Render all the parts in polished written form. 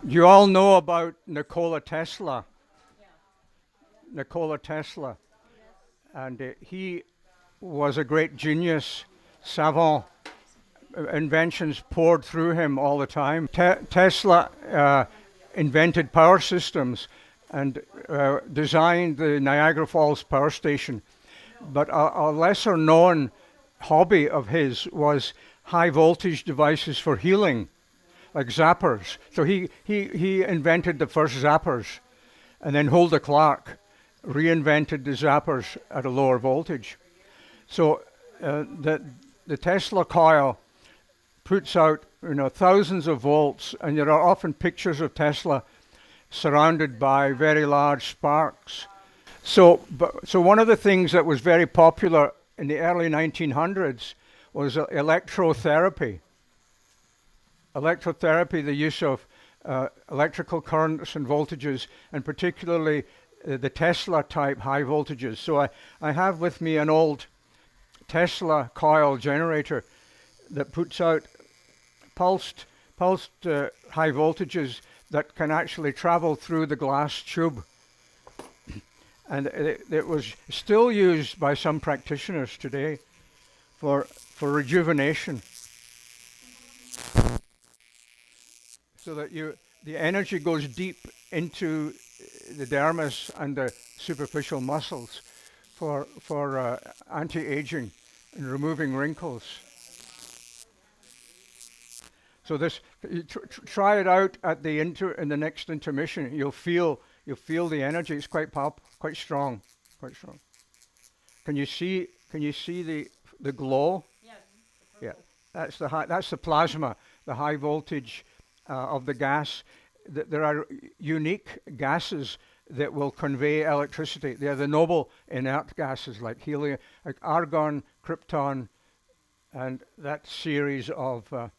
You all know about Nikola Tesla. Nikola Tesla. And he was a great genius, savant. Inventions poured through him all the time. Tesla invented power systems and designed the Niagara Falls power station. But a lesser known hobby of his was high voltage devices for healing, like zappers. So he invented the first zappers, and then Hulda Clark reinvented the zappers at a lower voltage. So the Tesla coil puts out thousands of volts, and there are often pictures of Tesla surrounded by very large sparks. So one of the things that was very popular in the early 1900s was electrotherapy. Electrotherapy, the use of electrical currents and voltages, and particularly the Tesla type high voltages. So I have with me an old Tesla coil generator that puts out pulsed high voltages that can actually travel through the glass tube. And it was still used by some practitioners today for rejuvenation. So that the energy goes deep into the dermis and the superficial muscles for anti-aging and removing wrinkles. So this, try it out at in the next intermission. You'll feel the energy. It's quite strong, quite strong. Can you see the glow? Yes. Yeah, that's the plasma, the high voltage of the gas. There are unique gases that will convey electricity. They are the noble inert gases like helium, like argon, krypton, and that series of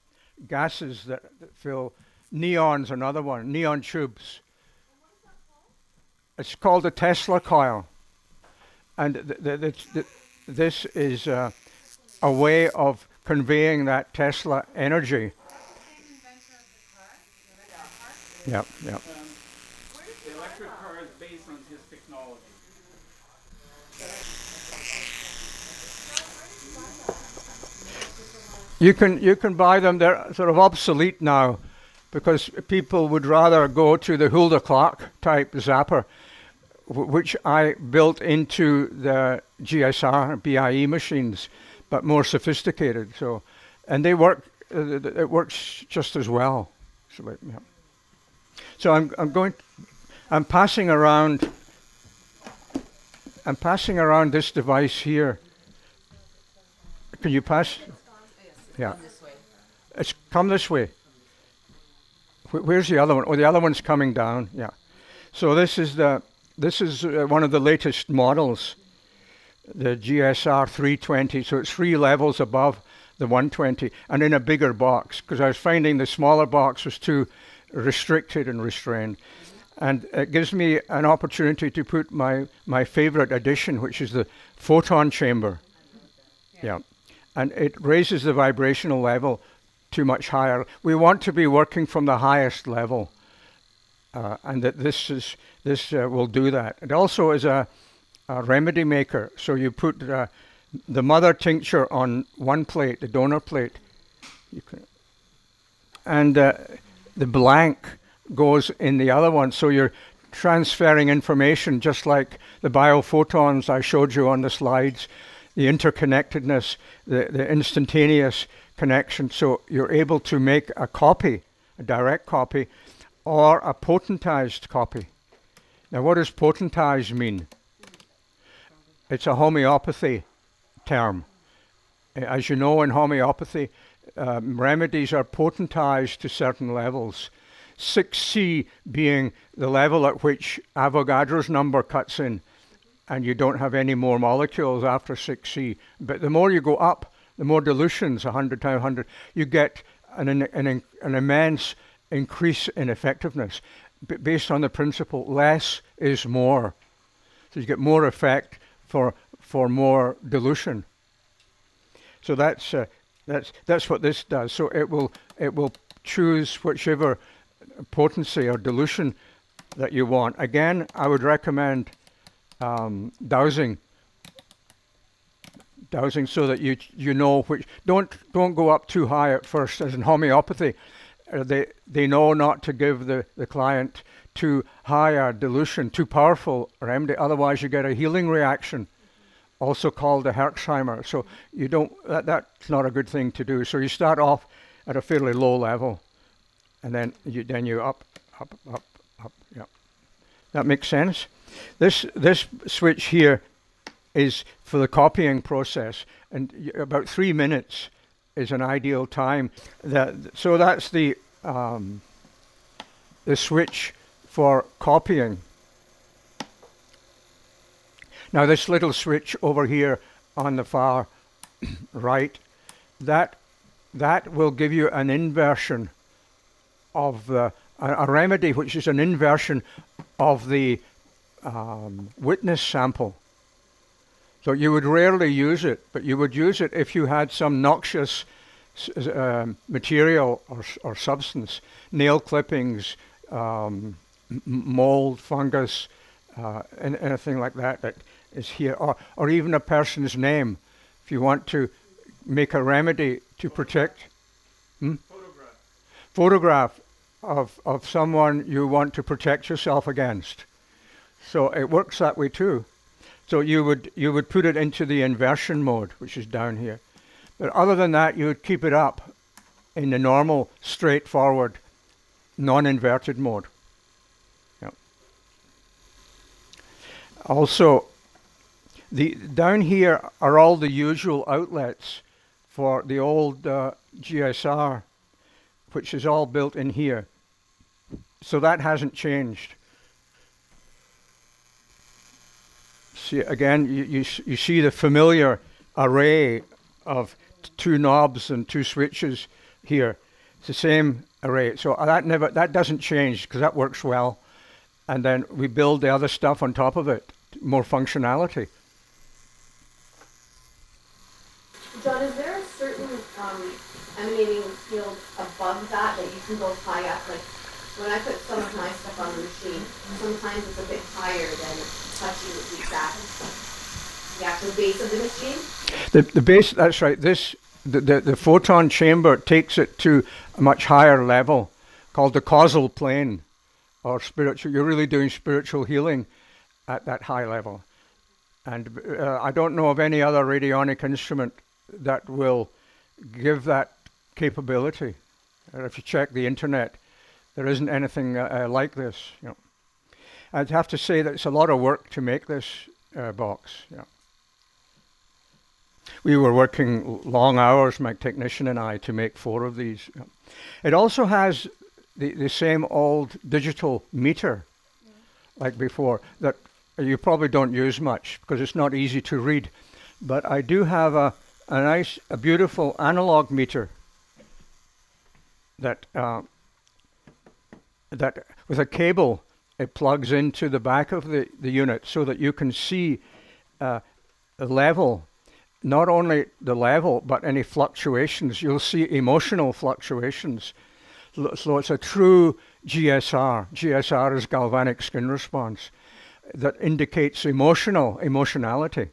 gases that fill. Neon's another one, neon tubes. It's called the Tesla coil. And this is a way of conveying that Tesla energy. Yeah. The electric car is based on his technology. You can buy them. They're sort of obsolete now because people would rather go to the Hulda Clark type zapper, which I built into the GSR BIE machines, but more sophisticated. So, and they work. It works just as well. So, yeah. So I'm passing around this device here. Can you pass? Yeah. It's come this way. Where's the other one? Oh, the other one's coming down. Yeah. So this is one of the latest models, the GSR 320. So it's 3 levels above the 120, and in a bigger box, because I was finding the smaller box was too restricted and restrained. And it gives me an opportunity to put my favorite addition, which is the Photon chamber. Yeah. And it raises the vibrational level to much higher. We want to be working from the highest level, and that this will do that. It also is a remedy maker. So you put the mother tincture on one plate, the donor plate, and the blank goes in the other one. So you're transferring information just like the biophotons I showed you on the slides, the interconnectedness, the instantaneous connection. So you're able to make a copy, a direct copy, or a potentized copy. Now what does potentized mean? It's a homeopathy term. As you know, in homeopathy, remedies are potentized to certain levels. 6C being the level at which Avogadro's number cuts in, and you don't have any more molecules after 6C. But the more you go up, the more dilutions, 100 times 100, you get an immense increase in effectiveness based on the principle less is more. So you get more effect for more dilution. So that's what this does. So it will choose whichever potency or dilution that you want. Again, I would recommend dowsing so that you know which. Don't go up too high at first. As in homeopathy, they know not to give the client too high a dilution, too powerful remedy. Otherwise, you get a healing reaction, also called a Herxheimer. So you don't. That's not a good thing to do. So you start off at a fairly low level, and then you up. Yeah, that makes sense. This switch here is for the copying process, and about 3 minutes is an ideal time. So that's the switch for copying. Now this little switch over here on the far right, that will give you an inversion of a remedy, which is an inversion of the witness sample. So you would rarely use it, but you would use it if you had some noxious material or substance, nail clippings, mold, fungus, anything like that is here, or even a person's name. If you want to make a remedy to protect, photograph of someone you want to protect yourself against. So it works that way too. So you would put it into the inversion mode, which is down here. But other than that, you would keep it up in the normal, straightforward, non-inverted mode. Yep. Also, down here are all the usual outlets for the old GSR, which is all built in here. So that hasn't changed. See, again, you see the familiar array of two knobs and two switches here. It's the same array. So that doesn't change because that works well. And then we build the other stuff on top of it, more functionality. John, is there a certain emanating field above that you can go high up? Like when I put some of my stuff on the machine, sometimes it's a bit higher than touching the actual base of the machine. The base, that's right. The photon chamber takes it to a much higher level called the causal plane, or spiritual. You're really doing spiritual healing at that high level. And I don't know of any other radionic instrument that will give that capability. If you check the internet, there isn't anything like this. You know. I'd have to say that it's a lot of work to make this box. Yeah. We were working long hours, my technician and I, to make 4 of these. Yeah. It also has the same old digital meter, like before, that you probably don't use much because it's not easy to read. But I do have a beautiful analog meter that with a cable, it plugs into the back of the unit so that you can see the level, not only the level, but any fluctuations. You'll see emotional fluctuations. So it's a true GSR. GSR is galvanic skin response that indicates emotionality.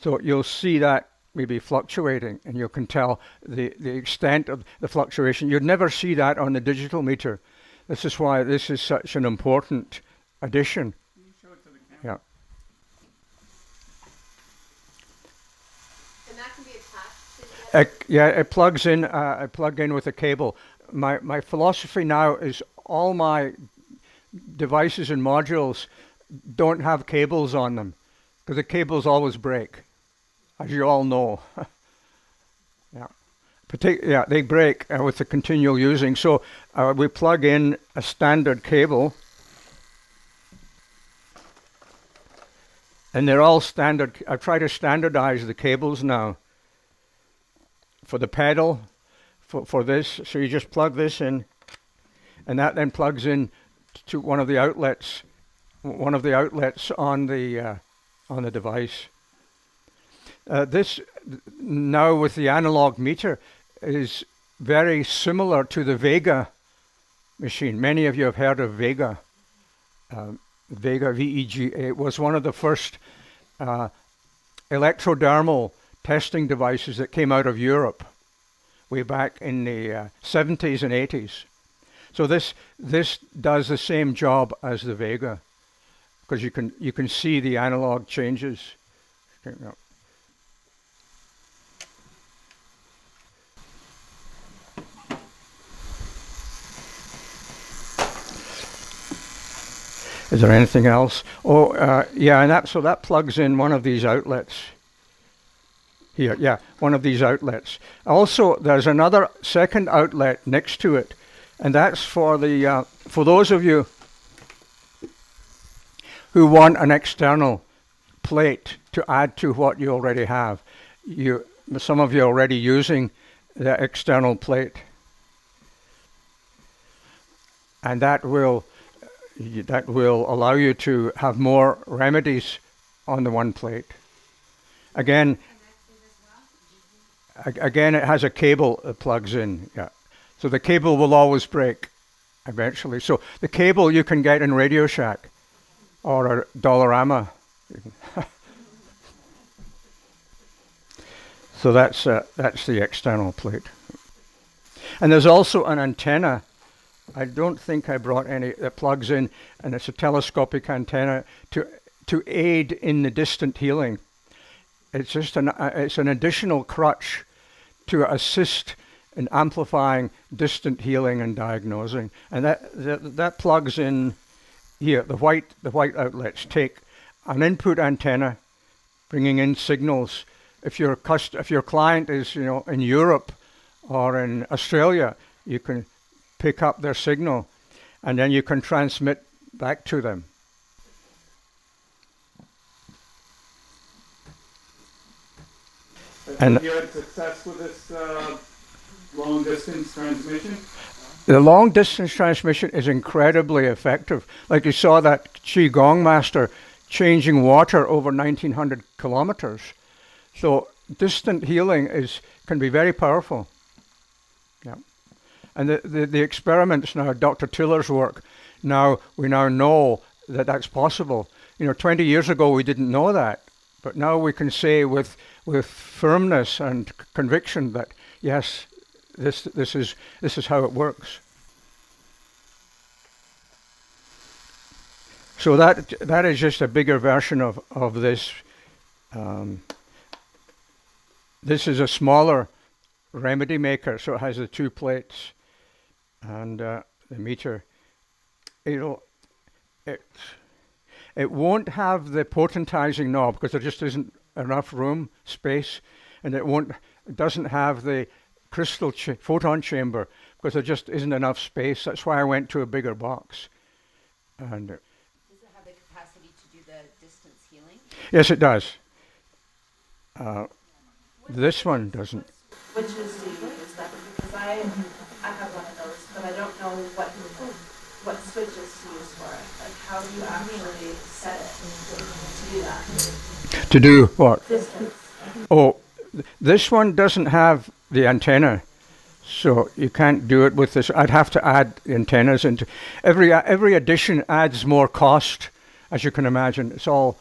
So you'll see that maybe fluctuating, and you can tell the extent of the fluctuation. You'd never see that on the digital meter. This is why this is such an important addition. Can you show it to the camera? And that can be attached to Yeah, it plugs in. I plug in with a cable. My philosophy now is all my devices and modules don't have cables on them because the cables always break, as you all know. Yeah, they break with the continual using. So we plug in a standard cable, and they're all standard. I try to standardize the cables now for the pedal, for this. So you just plug this in, and that then plugs in to one of the outlets on the device. This now with the analog meter is very similar to the Vega machine. Many of you have heard of Vega. Vega, V-E-G-A, was one of the first electrodermal testing devices that came out of Europe way back in the 70s and 80s. So this does the same job as the Vega, because you can see the analog changes. Is there anything else? Oh, yeah, and so that plugs in one of these outlets. Here, yeah, one of these outlets. Also, there's another second outlet next to it, and that's for the for those of you who want an external plate to add to what you already have. Some of you are already using the external plate, and that will allow you to have more remedies on the one plate. Again, it has a cable that plugs in. Yeah, so the cable will always break eventually. So the cable you can get in Radio Shack or a Dollarama. So that's the external plate. And there's also an antenna. I don't think I brought any that plugs in, and it's a telescopic antenna to aid in the distant healing. It's just it's an additional crutch to assist in amplifying distant healing and diagnosing. And that plugs in here. The white outlets take an input antenna, bringing in signals. If your client is in Europe or in Australia, you can pick up their signal, and then you can transmit back to them. And you had success with this long distance transmission? The long distance transmission is incredibly effective. Like you saw that Qigong master changing water over 1900 kilometers. So distant healing can be very powerful. Yeah. And the experiments now, Dr. Tiller's work, we now know that that's possible. 20 years ago we didn't know that, but now we can say with firmness and conviction that yes, this is how it works. So that is just a bigger version of this. This is a smaller remedy maker, so it has the two plates and the meter. It won't have the potentizing knob because there just isn't enough space, and it doesn't have the crystal photon chamber because there just isn't enough space. That's why I went to a bigger box. And does it have the capacity to do the distance healing? Yes, it does. This one doesn't. Which is the because I have one of those, but I don't know what switches to use for it. Like, how do you actually set it to do that? To do what? Distance. Oh, this one doesn't have the antenna, so you can't do it with this. I'd have to add antennas into every addition adds more cost, as you can imagine. It's all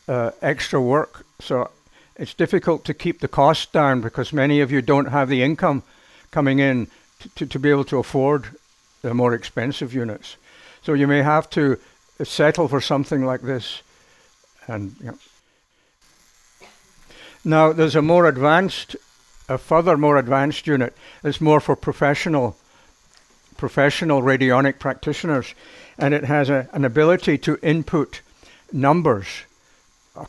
extra work, so it's difficult to keep the cost down because many of you don't have the income coming in to be able to afford the more expensive units. So you may have to settle for something like this. And now there's a further more advanced unit. It's more for professional radionic practitioners, and it has an ability to input numbers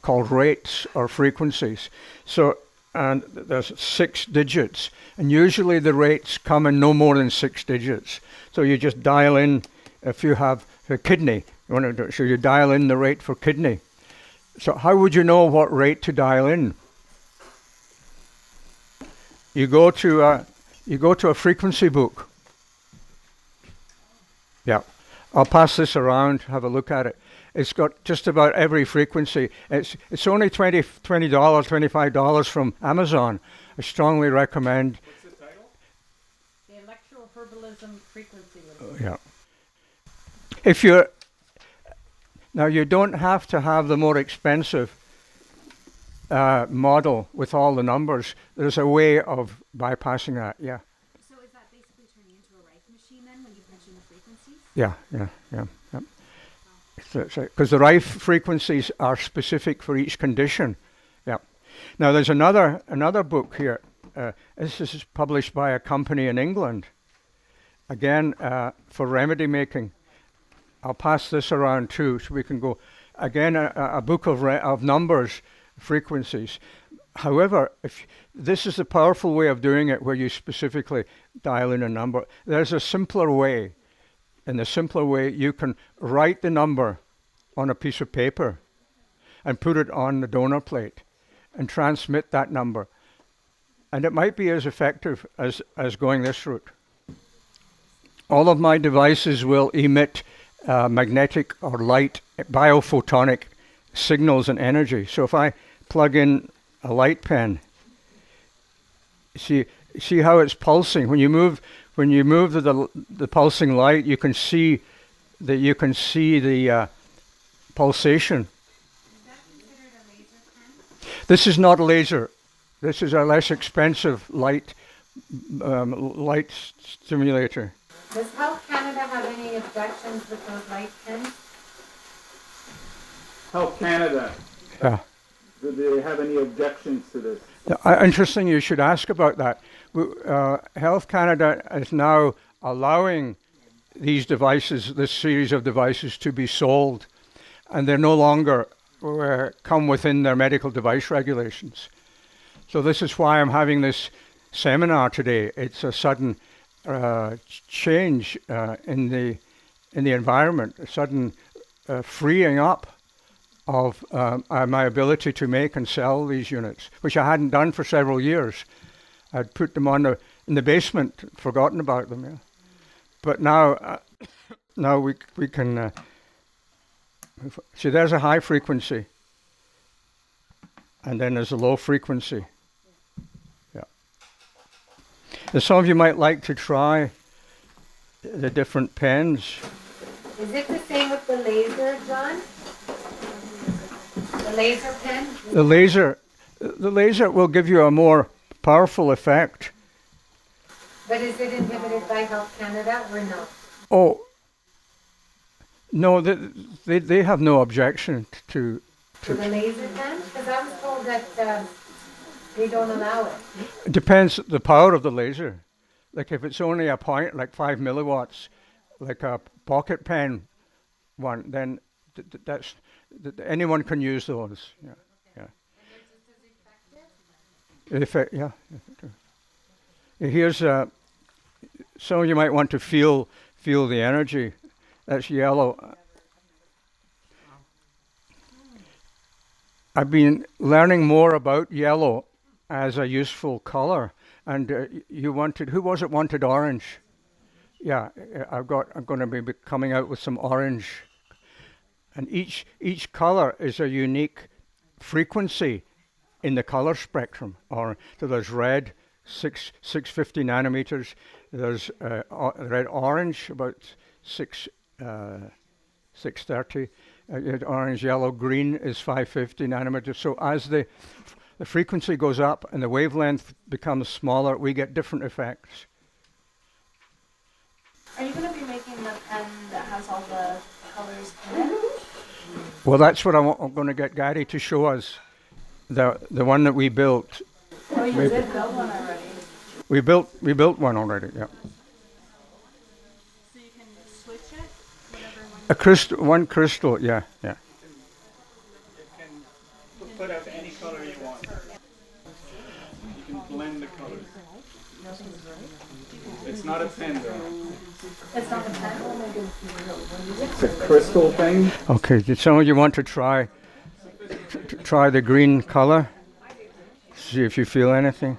called rates or frequencies. So, and there's 6 digits, and usually the rates come in no more than 6 digits. So you just dial in, if you have a kidney, so you dial in the rate for kidney. So how would you know what rate to dial in? You go to a frequency book. Yeah, I'll pass this around. Have a look at it. It's got just about every frequency. It's only $20, $25 from Amazon. I strongly recommend. What's the title? The electroherbalism frequency. Yeah. if you're now, you don't have to have the more expensive model with all the numbers. There's a way of bypassing that. Yeah. So is that basically turning into a Rife machine then when you punch in the frequencies? Yeah. Because the Rife frequencies are specific for each condition. Yeah. Now there's another book here. This is published by a company in England. Again, for remedy making. I'll pass this around too, so we can go. Again, a book of numbers, frequencies. However, if this is the powerful way of doing it, where you specifically dial in a number. There's a simpler way. In the simpler way, you can write the number on a piece of paper and put it on the donor plate and transmit that number. And it might be as effective as going this route. All of my devices will emit magnetic or light, biophotonic signals and energy. So if I plug in a light pen, see how it's pulsing. When you move the pulsing light, you can see the pulsation. Is that considered a laser pen? This is not a laser. This is a less expensive light stimulator. Does Health Canada have any objections with those light pens? Health Canada, Yeah. do they have any objections to this? Interesting you should ask about that. Health Canada is now allowing these devices, this series of devices, to be sold, and they're no longer come within their medical device regulations. So this is why I'm having this seminar today. It's a sudden change in the environment, a sudden freeing up of my ability to make and sell these units, which I hadn't done for several years. I'd put them in the basement, forgotten about them. Yeah. But now we can see. There's a high frequency, and then there's a low frequency. Yeah. And some of you might like to try the different pens. Is it the same with the laser, John? The laser pen? The laser will give you a more powerful effect. But is it inhibited by Health Canada or no? Oh, no, they have no objection to To the laser pen? Because I was told that they don't allow it. It depends the power of the laser. Like if it's only a point, like 5 milliwatts, like a pocket pen one, then that's anyone can use those. Yeah. Effective? Yeah. Here's some of you might want to feel the energy. That's yellow. I've been learning more about yellow as a useful color. And who wanted orange? Yeah, I'm going to be coming out with some orange. And each color is a unique frequency in the color spectrum. So there's red, 650 nanometers. There's red orange, about 630. Orange, yellow, green is 550 nanometers. So as the frequency goes up and the wavelength becomes smaller, we get different effects. Are you going to be making the pen that has all the colors in it? Well, that's what I'm going to get Gary to show us. The one that we built. Oh, you did build one already. We built one already. Yeah. So you can switch it whenever One crystal. Yeah. You can put out any color you want. You can blend the colors. It's not a pen though. It's not a pen. It's a crystal thing. Okay. Did some of you want to try the green color? See if you feel anything.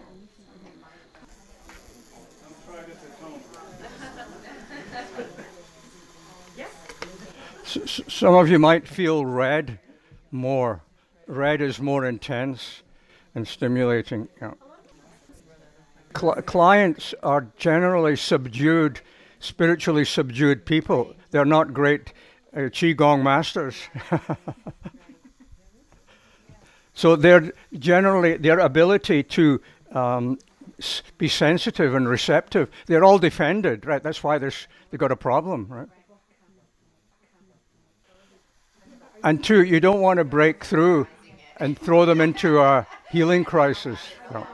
Some of you might feel red more. Red is more intense and stimulating. Yeah. Clients are generally subdued spiritually subdued people. They're not great qigong masters. So they're generally, their ability to be sensitive and receptive, they're all defended, right? That's why they've got a problem, right? And two, you don't want to break through and throw them into a healing crisis. No.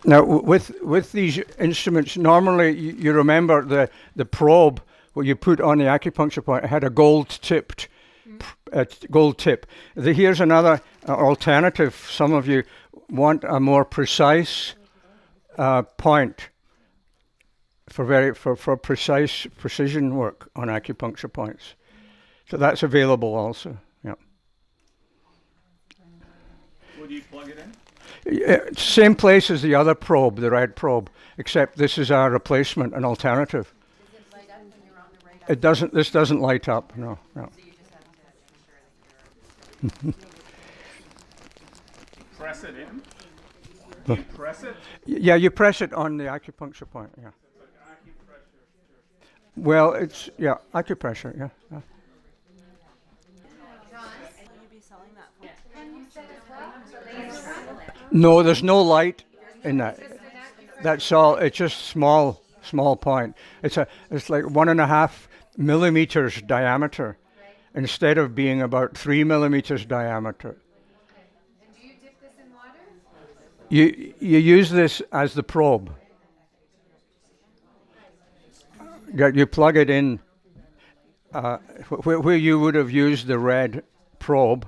Now, with these instruments, normally you remember the probe, what you put on the acupuncture point, it had a gold tip. Here's another alternative. Some of you want a more precise point for precise precision work on acupuncture points. So that's available also. Yeah. Where do you plug it in? Same place as the other probe, the red probe, except this is our replacement, an alternative. Does it light up when you're on the right? It doesn't. This doesn't light up. No. So you just have to make sure that you're. Press it in? Do you press it? Yeah, you press it on the acupuncture point. Yeah. Well, it's acupressure. Yeah. Will you be selling that for? No, there's no light in that. That's all. It's just small point. It's like 1.5 millimeters diameter, instead of being about 3 millimeters diameter. And do you dip this in water? You use this as the probe. You plug it in where you would have used the red probe.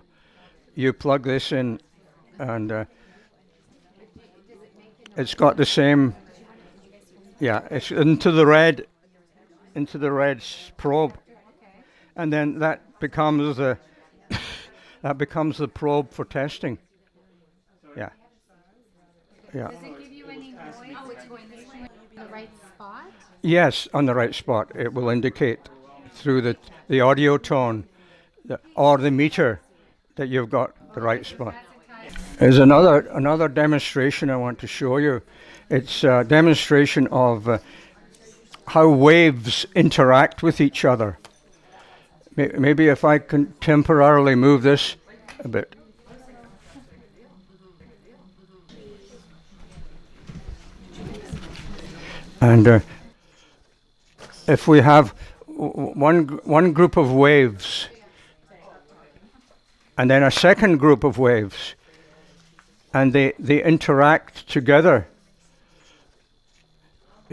You plug this in, and it's got the same. Yeah, it's into the red probe, and then that becomes the probe for testing. Yeah. Yeah. Does it give you any noise? Oh, it's going this way. In the right spot? Yes, on the right spot. It will indicate through the audio tone or the meter that you've got the right spot. There's another demonstration I want to show you. It's a demonstration of how waves interact with each other. Maybe if I can temporarily move this a bit. And if we have one group of waves and then a second group of waves, and they interact together,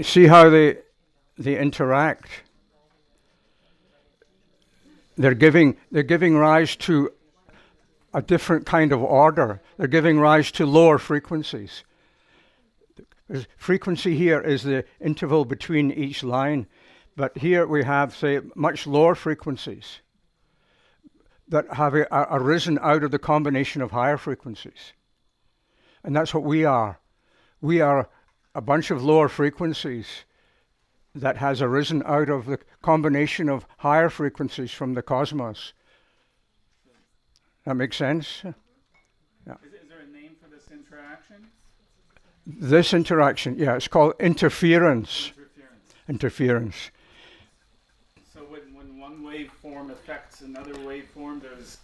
see how they interact. They're giving rise to a different kind of order. They're giving rise to lower frequencies. Frequency here is the interval between each line, but here we have, say, much lower frequencies that have arisen out of the combination of higher frequencies. And that's what we are. We are a bunch of lower frequencies that has arisen out of the combination of higher frequencies from the cosmos. That makes sense? Yeah. Is there a name for this interaction? This interaction, yeah, it's called interference. Interference. So when one waveform affects another waveform,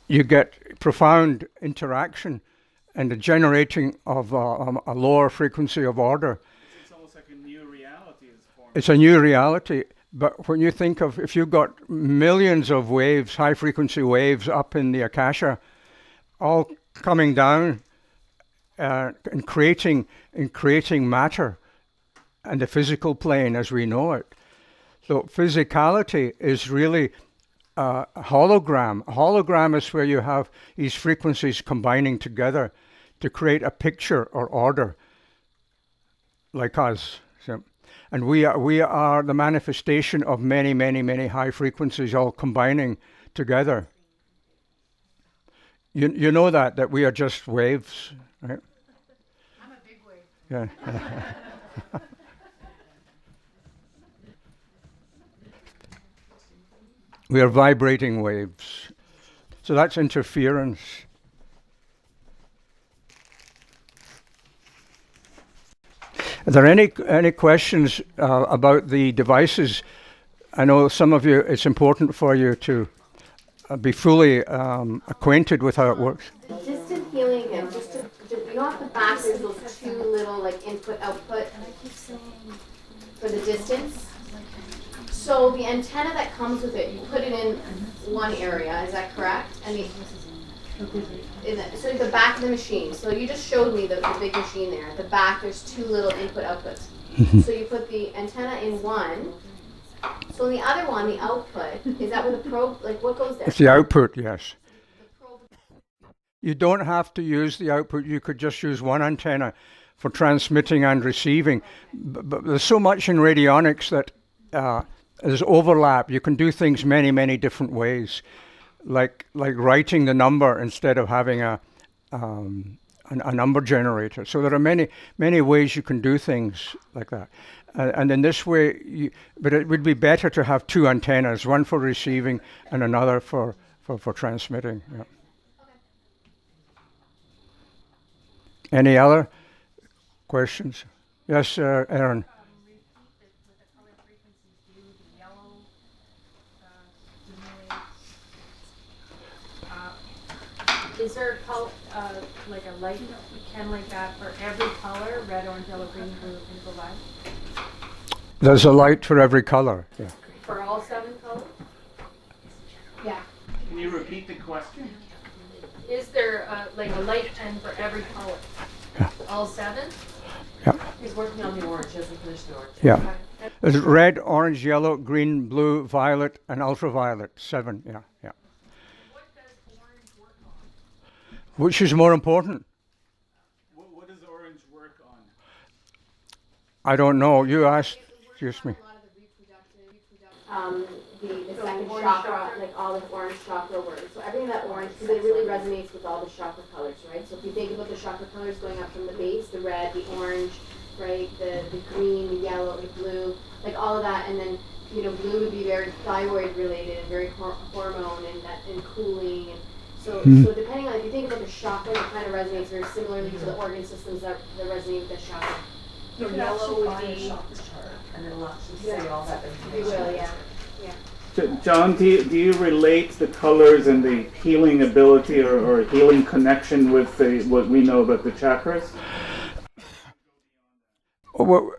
you get profound interaction and the generating of a lower frequency of order. it's almost like a new reality is formed. It's a new reality, but when you think of, if you've got millions of waves, high frequency waves up in the Akasha, all coming down and creating matter and the physical plane as we know it. So physicality is really a hologram. A hologram is where you have these frequencies combining together to create a picture or order, like us. So, and we are the manifestation of many, many, many high frequencies all combining together. You know that we are just waves, right? I'm a big wave. Yeah. We are vibrating waves. So that's interference. Are there any questions about the devices? I know some of you, it's important for you to be fully acquainted with how it works. The distant healing again, you know at the back there's those two little like input output for the distance. So the antenna that comes with it, you put it in one area, is that correct? So the back of the machine. So you just showed me the big machine there. At the back there's two little input outputs. So you put the antenna in one. So in the other one, the output, is that where the probe, like what goes there? It's the output, yes. You don't have to use the output. You could just use one antenna for transmitting and receiving. But there's so much in radionics that there's overlap. You can do things many, many different ways, like writing the number instead of having a number generator. So there are many, many ways you can do things like that. And in this way, but it would be better to have two antennas, one for receiving and another for transmitting. Yeah. Any other questions? Yes, Aaron. Is there a color, like a light can like that for every color, red, orange, yellow, green, blue, and violet? There's a light for every color. Yeah. For all 7 colors? Yeah. Can you repeat the question? Is there like a light pen for every color? Yeah. All 7? Yeah. He's working on the orange, hasn't finished the orange. Yeah. There's red, orange, yellow, green, blue, violet, and ultraviolet. 7. Yeah. Yeah. What does orange work on? Which is more important? What does orange work on? I don't know. You asked. Excuse me. The second chakra, like all the orange chakra words. So everything that orange, because it really resonates with all the chakra colors, right? So if you think about the chakra colors going up from the base, the red, the orange, right, the green, the yellow, the blue, like all of that, and then blue would be very thyroid related and very hormone and cooling, and so depending on if you think about the chakra, it kind of resonates very similarly to the organ systems that resonate with the chakra. So yellow would be, and then we'll actually say all that We information. will, yeah. John, do you relate the colors and the healing ability or healing connection with what we know about the chakras? Well,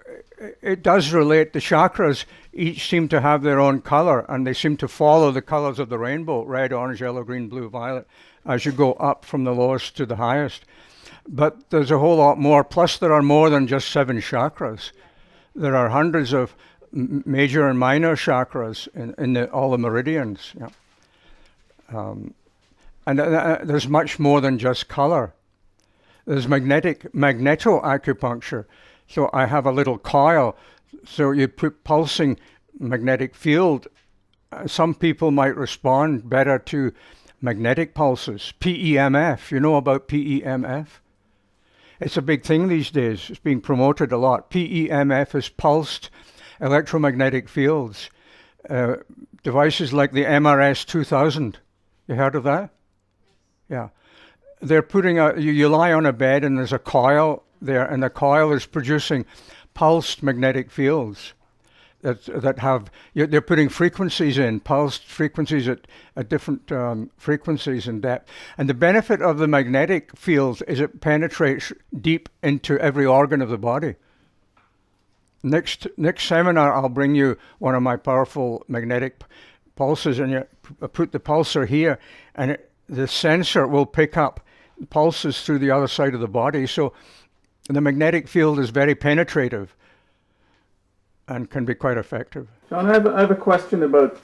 it does relate. The chakras each seem to have their own color, and they seem to follow the colors of the rainbow: red, orange, yellow, green, blue, violet, as you go up from the lowest to the highest. But there's a whole lot more. Plus, there are more than just 7 chakras. There are hundreds of major and minor chakras in all the meridians. Yeah. And there's much more than just color. There's magneto-acupuncture. So I have a little coil. So you put pulsing magnetic field. Some people might respond better to magnetic pulses. PEMF. You know about PEMF? It's a big thing these days. It's being promoted a lot. PEMF is pulsed electromagnetic fields. Devices like the MRS 2000. You heard of that? Yeah. They're putting you lie on a bed and there's a coil there, and the coil is producing pulsed magnetic fields that have, they're putting frequencies in, pulsed frequencies at different frequencies and depth. And the benefit of the magnetic fields is it penetrates deep into every organ of the body. Next seminar, I'll bring you one of my powerful magnetic pulses, and you put the pulsar here, and the sensor will pick up pulses through the other side of the body. So the magnetic field is very penetrative and can be quite effective. John, I have a question about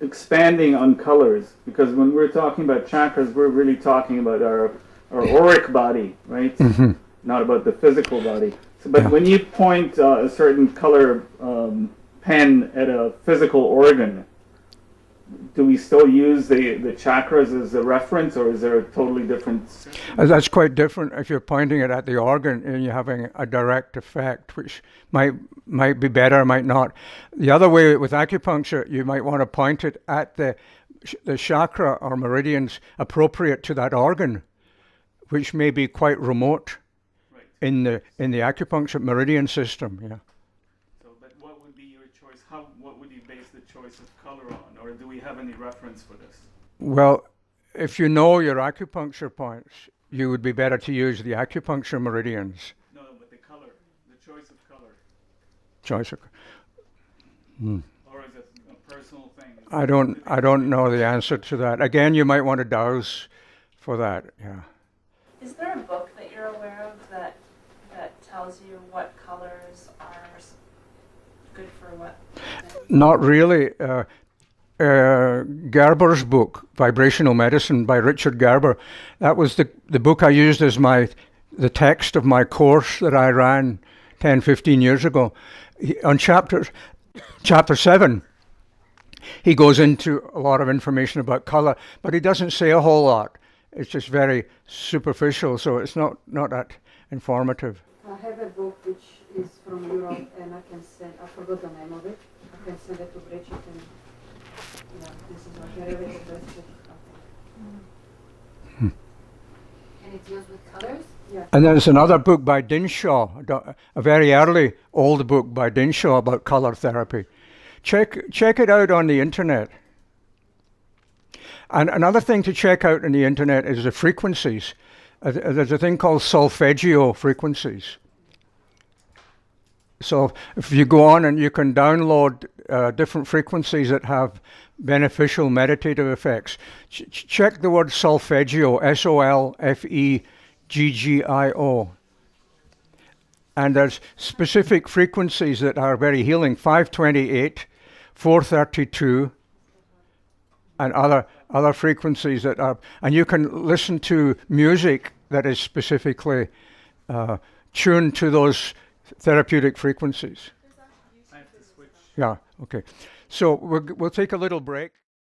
expanding on colors, because when we're talking about chakras, we're really talking about our auric body, right? Mm-hmm. Not about the physical body. But when you point a certain color pen at a physical organ, do we still use the chakras as a reference, or is there a totally different? That's quite different if you're pointing it at the organ and you're having a direct effect, which might be better, might not. The other way with acupuncture, you might want to point it at the chakra or meridians appropriate to that organ, which may be quite remote. Right. in the acupuncture meridian system. Yeah. So, but what would be your choice? What would you base the choice of color on, or do we have any reference for this? Well, if you know your acupuncture points, you would be better to use the acupuncture meridians. No, but the color, the choice of color, Choice of. or is it a personal thing? I don't know the answer to that. Again, you might want to dowse for that. Yeah. Is there a book that you're aware of that tells you what colors are good for what? Not really. Gerber's book, Vibrational Medicine by Richard Gerber. That was the book I used as the text of my course that I ran 10, 15 years ago. On chapter 7, he goes into a lot of information about color, but he doesn't say a whole lot. It's just very superficial, so it's not that informative. I have a book which is from Europe, and I can send. I forgot the name of it. I can send it to Bridget, and this is what I read. And it deals with colors? Yeah. And there's another book by Dinshaw, a very early old book by Dinshaw about color therapy. Check it out on the internet. And another thing to check out on the internet is the frequencies. There's a thing called solfeggio frequencies. So if you go on and you can download different frequencies that have beneficial meditative effects. Check the word solfeggio, SOLFEGGIO. And there's specific frequencies that are very healing, 528, 432, and other frequencies that are, and you can listen to music that is specifically tuned to those therapeutic frequencies. I have to switch. Yeah, okay. So we'll take a little break.